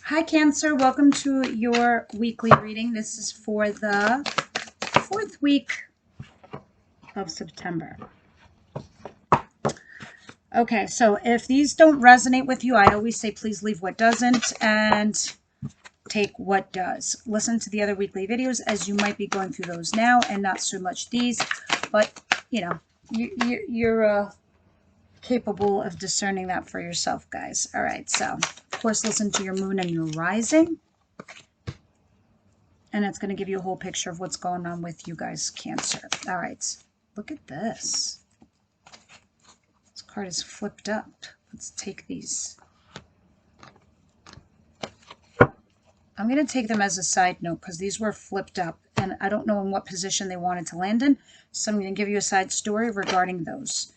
Hi Cancer, welcome to your weekly reading. This is for the 4th week of September. Okay, so if these don't resonate with you, I always say please leave what doesn't and take what does. Listen to the other weekly videos as you might be going through those now and not so much these, but you know, you're capable of discerning that for yourself, guys. All right, so of course listen to your moon and your rising. And it's going to give you a whole picture of what's going on with you guys, Cancer. All right, look at this. This card is flipped up. Let's take these. I'm going to take them as a side note because these were flipped up. And I don't know in what position they wanted to land in. So I'm going to give you a side story regarding those.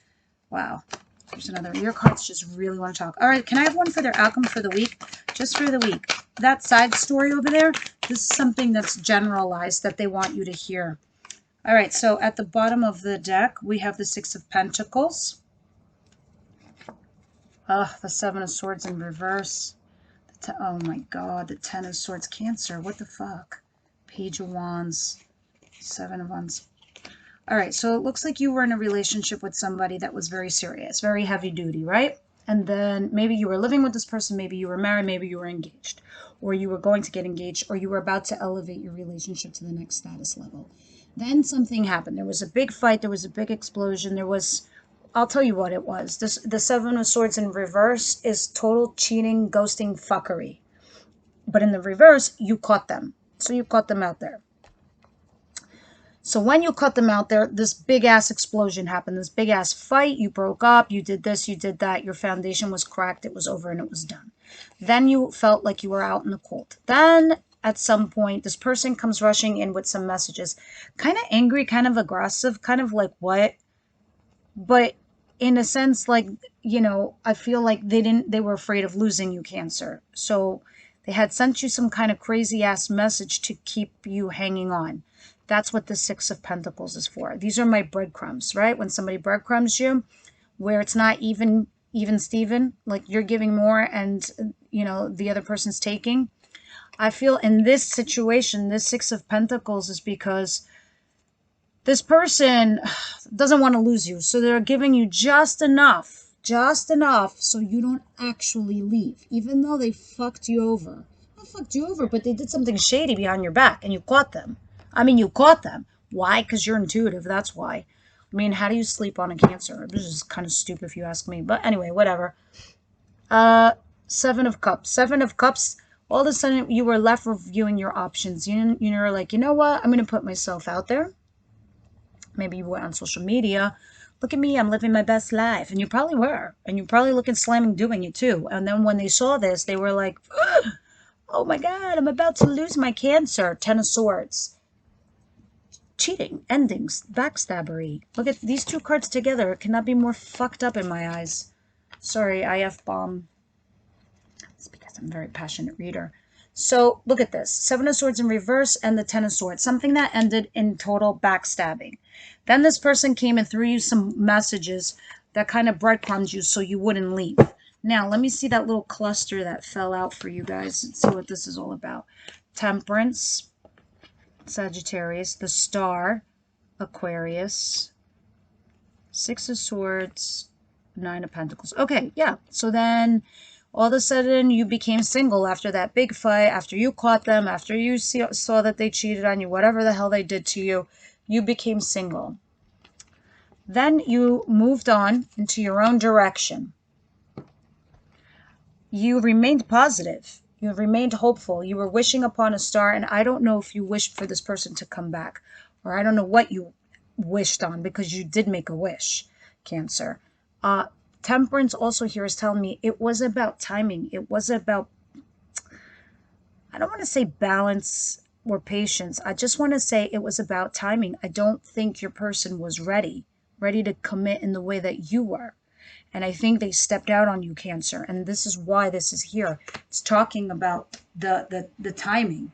Wow. There's another. Your cards just really want to talk. All right, can I have one for their outcome for the week? Just for the week. That side story over there, this is something that's generalized that they want you to hear. All right, so at the bottom of the deck, we have the Six of Pentacles. The Seven of Swords in reverse. Oh my God, the Ten of Swords. Cancer, what the fuck? Page of Wands, Seven of Wands. All right, so it looks like you were in a relationship with somebody that was very serious, very heavy duty, right? And then maybe you were living with this person, maybe you were married, maybe you were engaged, or you were going to get engaged, or you were about to elevate your relationship to the next status level. Then something happened. There was a big fight, there was a big explosion, there was, I'll tell you what it was. The Seven of Swords in reverse is total cheating, ghosting, fuckery. But in the reverse, you caught them. So you caught them out there. So when you cut them out there, this big-ass explosion happened, this big-ass fight, you broke up, you did this, you did that, your foundation was cracked, it was over, and it was done. Then you felt like you were out in the cold. Then, at some point, this person comes rushing in with some messages, kind of angry, kind of aggressive, kind of like, what? But in a sense, like, you know, I feel like they were afraid of losing you, Cancer. So they had sent you some kind of crazy-ass message to keep you hanging on. That's what the Six of Pentacles is for. These are my breadcrumbs, right? When somebody breadcrumbs you, where it's not even Steven, like you're giving more and, you know, the other person's taking. I feel in this situation, this Six of Pentacles is because this person doesn't want to lose you. So they're giving you just enough so you don't actually leave, even though they fucked you over. Not fucked you over, but they did something shady behind your back and you caught them. I mean, you caught them. Why? Because you're intuitive. That's why. I mean, how do you sleep on a Cancer? This is kind of stupid if you ask me. But anyway, whatever. Seven of Cups. Seven of Cups. All of a sudden, you were left reviewing your options. You're like, you know what? I'm going to put myself out there. Maybe you went on social media. Look at me. I'm living my best life. And you probably were. And you probably looking slamming doing it too. And then when they saw this, they were like, oh my God, I'm about to lose my Cancer. Ten of Swords. Cheating, endings, backstabbery. Look at these two cards together. It cannot be more fucked up in my eyes. Sorry, IF-bomb. It's because I'm a very passionate reader. So look at this. Seven of Swords in reverse and the Ten of Swords. Something that ended in total backstabbing. Then this person came and threw you some messages that kind of breadcrumbed you so you wouldn't leave. Now, let me see that little cluster that fell out for you guys and see what this is all about. Temperance. Sagittarius, the Star, Aquarius, Six of Swords, Nine of Pentacles. Okay, yeah. So then all of a sudden you became single after that big fight, after you caught them, after you saw that they cheated on you, whatever the hell they did to you, you became single. Then you moved on into your own direction. You remained positive. You remained hopeful. You were wishing upon a star, and I don't know if you wished for this person to come back, or I don't know what you wished on, because you did make a wish, Cancer. Temperance also here is telling me it was about timing. It was about, I don't want to say balance or patience. I just want to say it was about timing. I don't think your person was ready to commit in the way that you were. And I think they stepped out on you, Cancer. And this is why this is here. It's talking about the timing.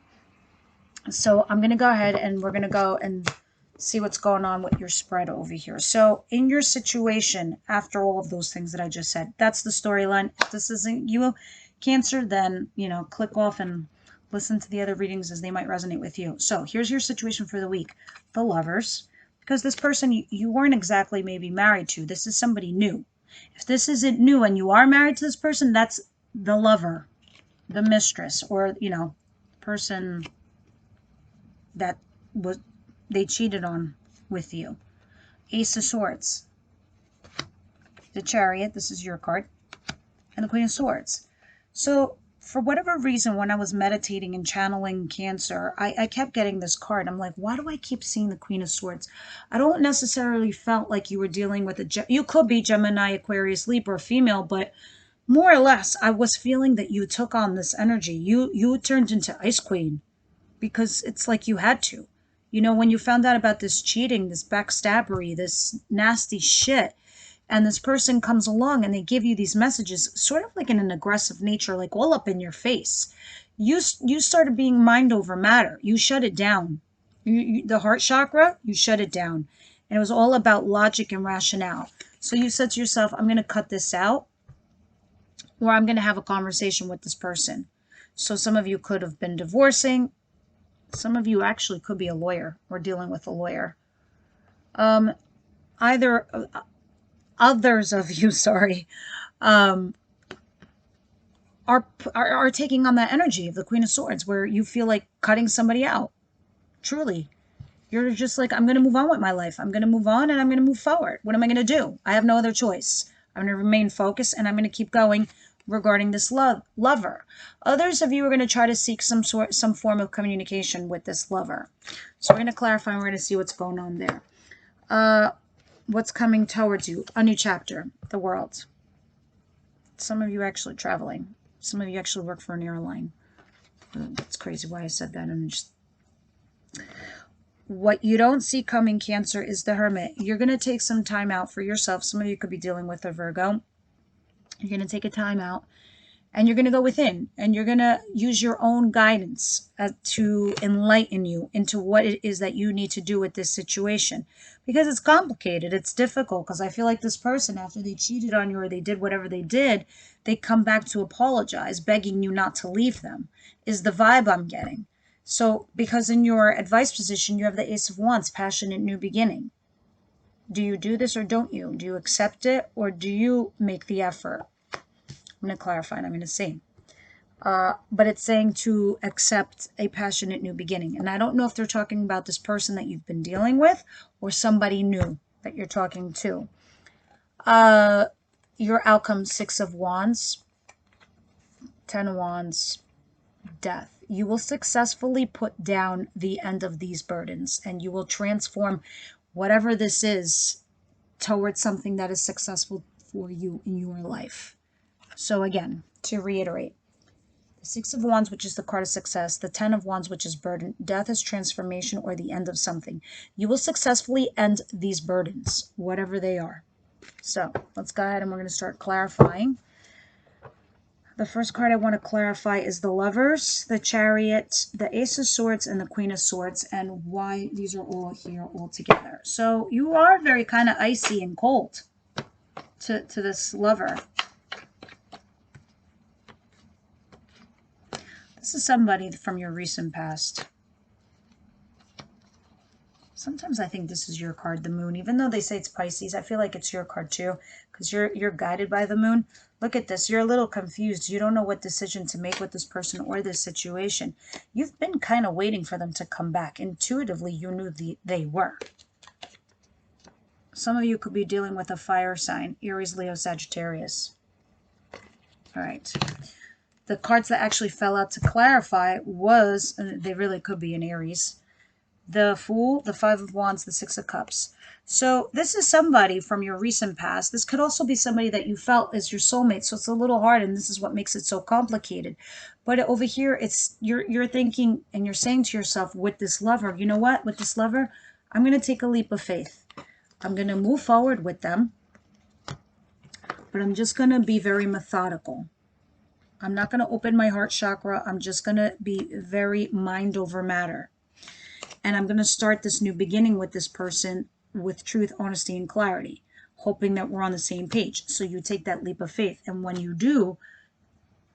So I'm going to go ahead and we're going to go and see what's going on with your spread over here. So in your situation, after all of those things that I just said, that's the storyline. If this isn't you, Cancer, then, you know, click off and listen to the other readings as they might resonate with you. So here's your situation for the week. The Lovers. Because this person you weren't exactly maybe married to. This is somebody new. If this isn't new and you are married to this person, that's the lover, the mistress, or, you know, person that they cheated on with you. Ace of Swords. The Chariot, this is your card. And the Queen of Swords. So for whatever reason, when I was meditating and channeling Cancer, I kept getting this card. I'm like, why do I keep seeing the Queen of Swords? I don't necessarily felt like you were dealing with you could be Gemini, Aquarius, Libra, female, but more or less, I was feeling that you took on this energy. You turned into Ice Queen because it's like you had to. You know, when you found out about this cheating, this backstabbery, this nasty shit, and this person comes along and they give you these messages sort of like in an aggressive nature, like all up in your face. You started being mind over matter. You shut it down. The heart chakra, you shut it down. And it was all about logic and rationale. So you said to yourself, I'm going to cut this out, or I'm going to have a conversation with this person. So some of you could have been divorcing. Some of you actually could be a lawyer or dealing with a lawyer. Others of you, sorry, are taking on that energy of the Queen of Swords, where you feel like cutting somebody out. Truly, you're just like, I'm going to move on with my life. I'm going to move on and I'm going to move forward. What am I going to do? I have no other choice. I'm going to remain focused and I'm going to keep going regarding this lover. Others of you are going to try to seek some form of communication with this lover. So we're going to clarify and we're going to see what's going on there. What's coming towards you? A new chapter, the world. Some of you actually traveling. Some of you actually work for an airline. That's crazy why I said that. And just what you don't see coming, Cancer, is the Hermit. You're going to take some time out for yourself. Some of you could be dealing with a Virgo. You're going to take a time out. And you're going to go within and you're going to use your own guidance to enlighten you into what it is that you need to do with this situation. Because it's complicated. It's difficult because I feel like this person, after they cheated on you or they did whatever they did, they come back to apologize, begging you not to leave them, is the vibe I'm getting. So because in your advice position, you have the Ace of Wands, passionate new beginning. Do you do this or don't you? Do you accept it or do you make the effort? I'm going to clarify and I'm going to say. But it's saying to accept a passionate new beginning. And I don't know if they're talking about this person that you've been dealing with or somebody new that you're talking to. Your outcome, 6 of Wands, 10 of Wands, Death. You will successfully put down the end of these burdens and you will transform whatever this is towards something that is successful for you in your life. So again, to reiterate, the 6 of Wands, which is the card of success, the 10 of Wands, which is burden, death is transformation or the end of something. You will successfully end these burdens, whatever they are. So let's go ahead and we're going to start clarifying. The first card I want to clarify is the Lovers, the Chariot, the Ace of Swords, and the Queen of Swords, and why these are all here all together. So you are very kind of icy and cold to this lover. This is somebody from your recent past. Sometimes I think this is your card, the Moon. Even though they say it's Pisces, I feel like it's your card too, because you're guided by the Moon. Look at this. You're a little confused. You don't know what decision to make with this person or this situation. You've been kind of waiting for them to come back. Intuitively, you knew they were. Some of you could be dealing with a fire sign, Aries, Leo, Sagittarius. All right. The cards that actually fell out to clarify was, they really could be in Aries, the Fool, the 5 of Wands, the 6 of Cups. So this is somebody from your recent past. This could also be somebody that you felt is your soulmate. So it's a little hard, and this is what makes it so complicated. But over here, it's you're thinking and you're saying to yourself with this lover, you know what? With this lover, I'm going to take a leap of faith. I'm going to move forward with them, but I'm just going to be very methodical. I'm not going to open my heart chakra. I'm just going to be very mind over matter. And I'm going to start this new beginning with this person with truth, honesty, and clarity, hoping that we're on the same page. So you take that leap of faith. And when you do,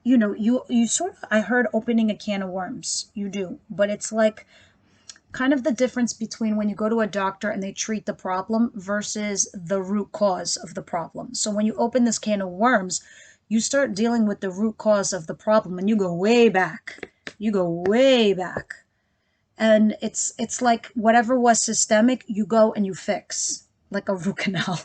you know, you sort of, I heard opening a can of worms. You do. But it's like kind of the difference between when you go to a doctor and they treat the problem versus the root cause of the problem. So when you open this can of worms, you start dealing with the root cause of the problem and you go way back. You go way back. And it's like whatever was systemic, you go and you fix, like a root canal.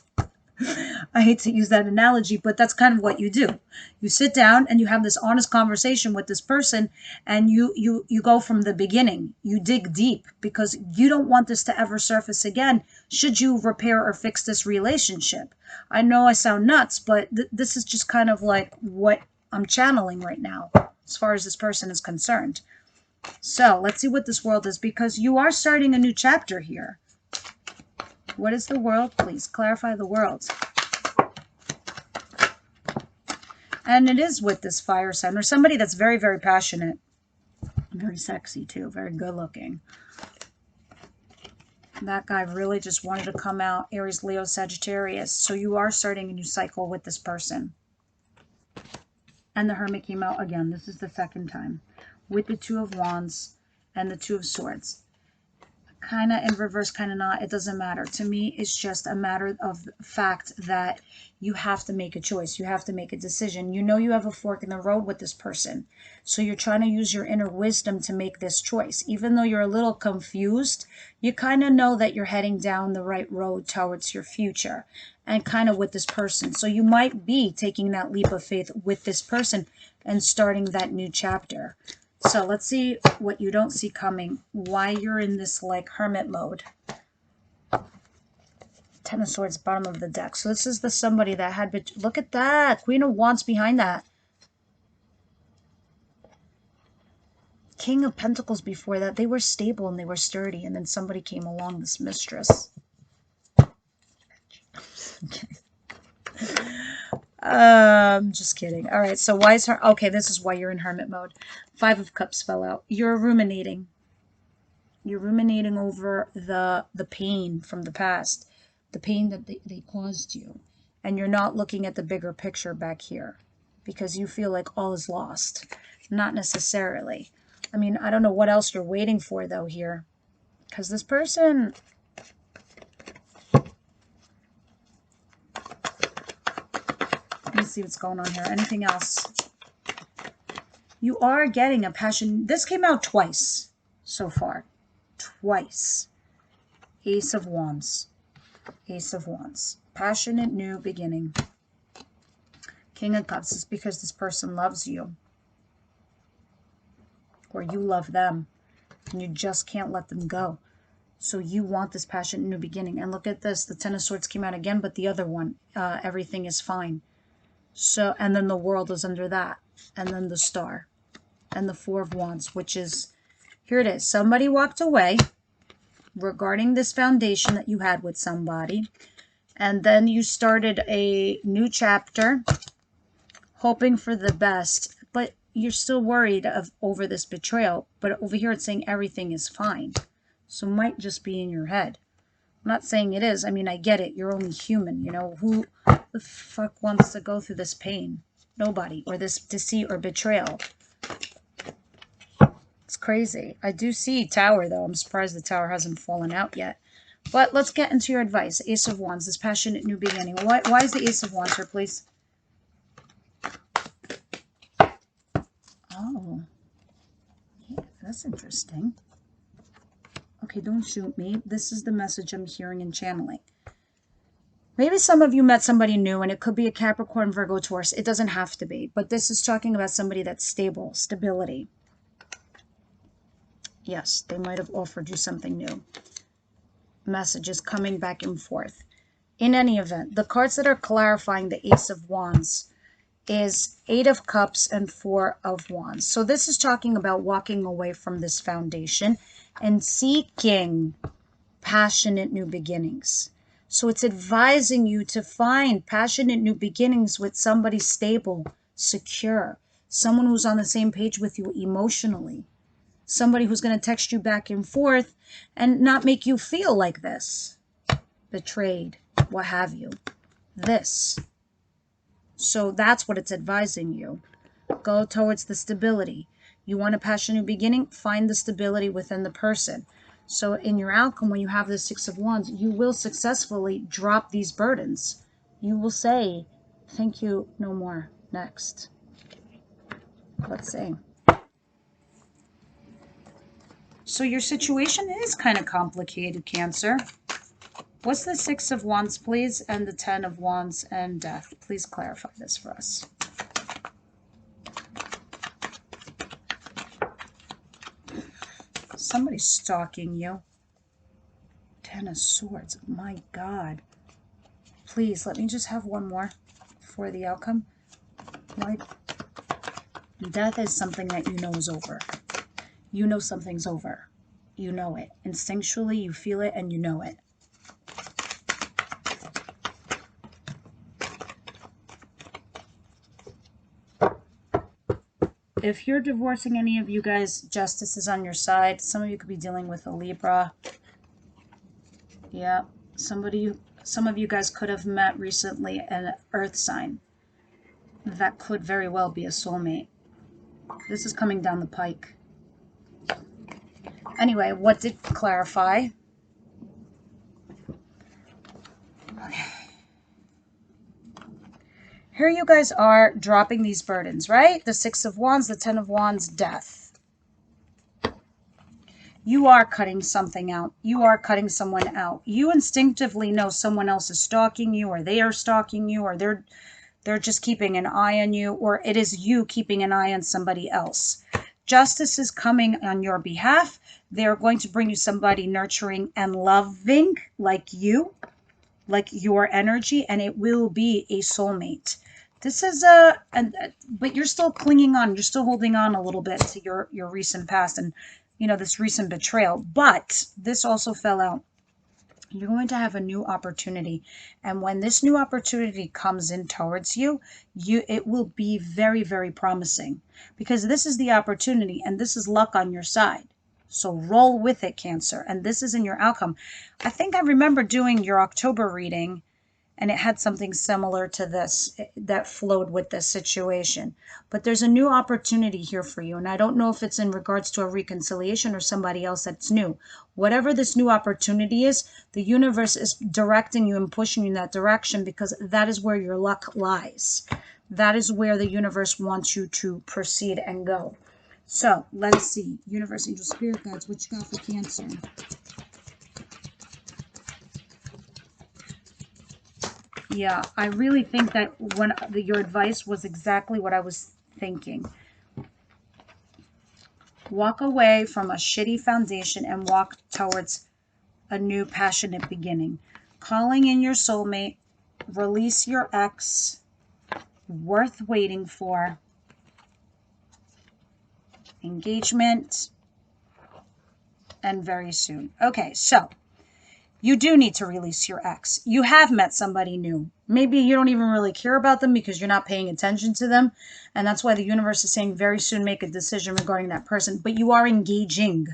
I hate to use that analogy, but that's kind of what you do. You sit down and you have this honest conversation with this person, and you go from the beginning. You dig deep because you don't want this to ever surface again should you repair or fix this relationship. I know I sound nuts, but this is just kind of like what I'm channeling right now as far as this person is concerned. So let's see what this world is, because you are starting a new chapter here. What is the world? Please clarify the world. And it is with this fire sign, or somebody that's very, very passionate. Very sexy too, very good looking. That guy really just wanted to come out, Aries, Leo, Sagittarius. So you are starting a new cycle with this person. And the Hermit came out again. This is the second time. With the Two of Wands and the Two of Swords. Kind of in reverse, kind of not. It doesn't matter. To me, it's just a matter of fact that you have to make a choice. You have to make a decision. You know you have a fork in the road with this person. So you're trying to use your inner wisdom to make this choice. Even though you're a little confused, you kind of know that you're heading down the right road towards your future. And kind of with this person. So you might be taking that leap of faith with this person and starting that new chapter. So let's see what you don't see coming, why you're in this like hermit mode. Ten of Swords, bottom of the deck. So this is the somebody that had been, look at that, Queen of Wands behind that. King of Pentacles before that. They were stable and they were sturdy, and then somebody came along, this mistress. Just kidding. All right, so why is her, okay, this is why you're in hermit mode. Five of Cups fell out. You're ruminating. You're ruminating over the pain from the past, the pain that they caused you, and you're not looking at the bigger picture back here because you feel like all is lost. Not necessarily. I mean, I don't know what else you're waiting for though here, because this person, let me see what's going on here. Anything else? You are getting a passion. This came out twice so far. Twice. Ace of Wands. Ace of Wands. Passionate new beginning. King of Cups is because this person loves you. Or you love them. And you just can't let them go. So you want this passionate new beginning. And look at this. The Ten of Swords came out again, but the other one, everything is fine. So, and then the World is under that. And then the Star. And the Four of Wands, which is, here it is. Somebody walked away regarding this foundation that you had with somebody. And then you started a new chapter, hoping for the best. But you're still worried over this betrayal. But over here it's saying everything is fine. So it might just be in your head. I'm not saying it is. I mean, I get it. You're only human, you know. Who the fuck wants to go through this pain? Nobody. Or this deceit or betrayal. It's crazy. I do see Tower, though. I'm surprised the Tower hasn't fallen out yet. But let's get into your advice. Ace of Wands, this passionate new beginning. Why is the Ace of Wands here, please? Oh. Yeah, that's interesting. Okay, don't shoot me. This is the message I'm hearing and channeling. Maybe some of you met somebody new, and it could be a Capricorn, Virgo, Taurus. It doesn't have to be. But this is talking about somebody that's stable, stability. Yes, they might have offered you something new. Messages coming back and forth. In any event, the cards that are clarifying the Ace of Wands is Eight of Cups and Four of Wands. So this is talking about walking away from this foundation and seeking passionate new beginnings. So it's advising you to find passionate new beginnings with somebody stable, secure, someone who's on the same page with you emotionally. Somebody who's going to text you back and forth and not make you feel like this. Betrayed, what have you. This. So that's what it's advising you. Go towards the stability. You want a passion new beginning? Find the stability within the person. So in your outcome, when you have the Six of Wands, you will successfully drop these burdens. You will say, thank you, no more. Next. Let's see. So your situation is kind of complicated, Cancer. What's the Six of Wands, please, and the Ten of Wands and Death? Please clarify this for us. Somebody's stalking you. Ten of Swords. My God. Please, let me just have one more for the outcome. Like, death is something that you know is over. You know something's over. You know it. Instinctually, you feel it and you know it. If you're divorcing any of you guys, justice is on your side. Some of you could be dealing with a Libra. Yeah, some of you guys could have met recently an earth sign. That could very well be a soulmate. This is coming down the pike. Anyway, what did clarify? Okay. Here you guys are dropping these burdens, right? The Six of Wands, the Ten of Wands, Death. You are cutting something out. You are cutting someone out. You instinctively know someone else is stalking you, or they are stalking you, or they're just keeping an eye on you, or it is you keeping an eye on somebody else. Justice is coming on your behalf. They're going to bring you somebody nurturing and loving like you, like your energy, and it will be a soulmate. This is but you're still clinging on. You're still holding on a little bit to your recent past and, you know, this recent betrayal. But this also fell out. You're going to have a new opportunity. And when this new opportunity comes in towards you, it will be very, very promising. Because this is the opportunity and this is luck on your side. So roll with it, Cancer. And this is in your outcome. I think I remember doing your October reading, and it had something similar to this that flowed with this situation. But there's a new opportunity here for you. And I don't know if it's in regards to a reconciliation or somebody else that's new. Whatever this new opportunity is, the universe is directing you and pushing you in that direction, because that is where your luck lies. That is where the universe wants you to proceed and go. So let's see. Universe, angel, spirit guides, what you got for Cancer? Yeah, I really think that your advice was exactly what I was thinking. Walk away from a shitty foundation and walk towards a new passionate beginning. Calling in your soulmate, release your ex, worth waiting for, engagement, and very soon. Okay, so you do need to release your ex. You have met somebody new. Maybe you don't even really care about them because you're not paying attention to them. And that's why the universe is saying very soon make a decision regarding that person. But you are engaging.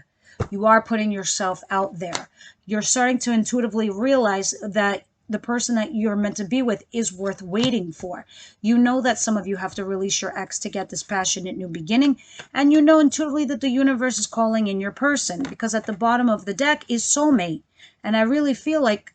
You are putting yourself out there. You're starting to intuitively realize that the person that you're meant to be with is worth waiting for. You know that some of you have to release your ex to get this passionate new beginning. And you know intuitively that the universe is calling in your person, because at the bottom of the deck is soulmate. And I really feel like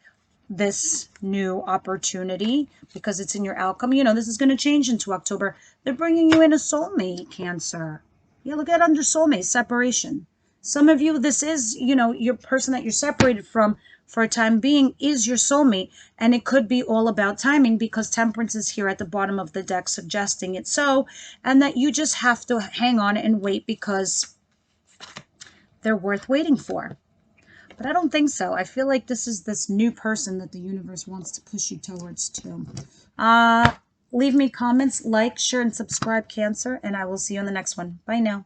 this new opportunity, because it's in your outcome, you know, this is going to change into October. They're bringing you in a soulmate, Cancer. Yeah, look at under soulmate, separation. Some of you, this is, you know, your person that you're separated from for a time being is your soulmate. And it could be all about timing, because Temperance is here at the bottom of the deck suggesting it so. And that you just have to hang on and wait because they're worth waiting for. But I don't think so. I feel like this is this new person that the universe wants to push you towards too. Leave me comments, like, share, and subscribe, Cancer, and I will see you on the next one. Bye now.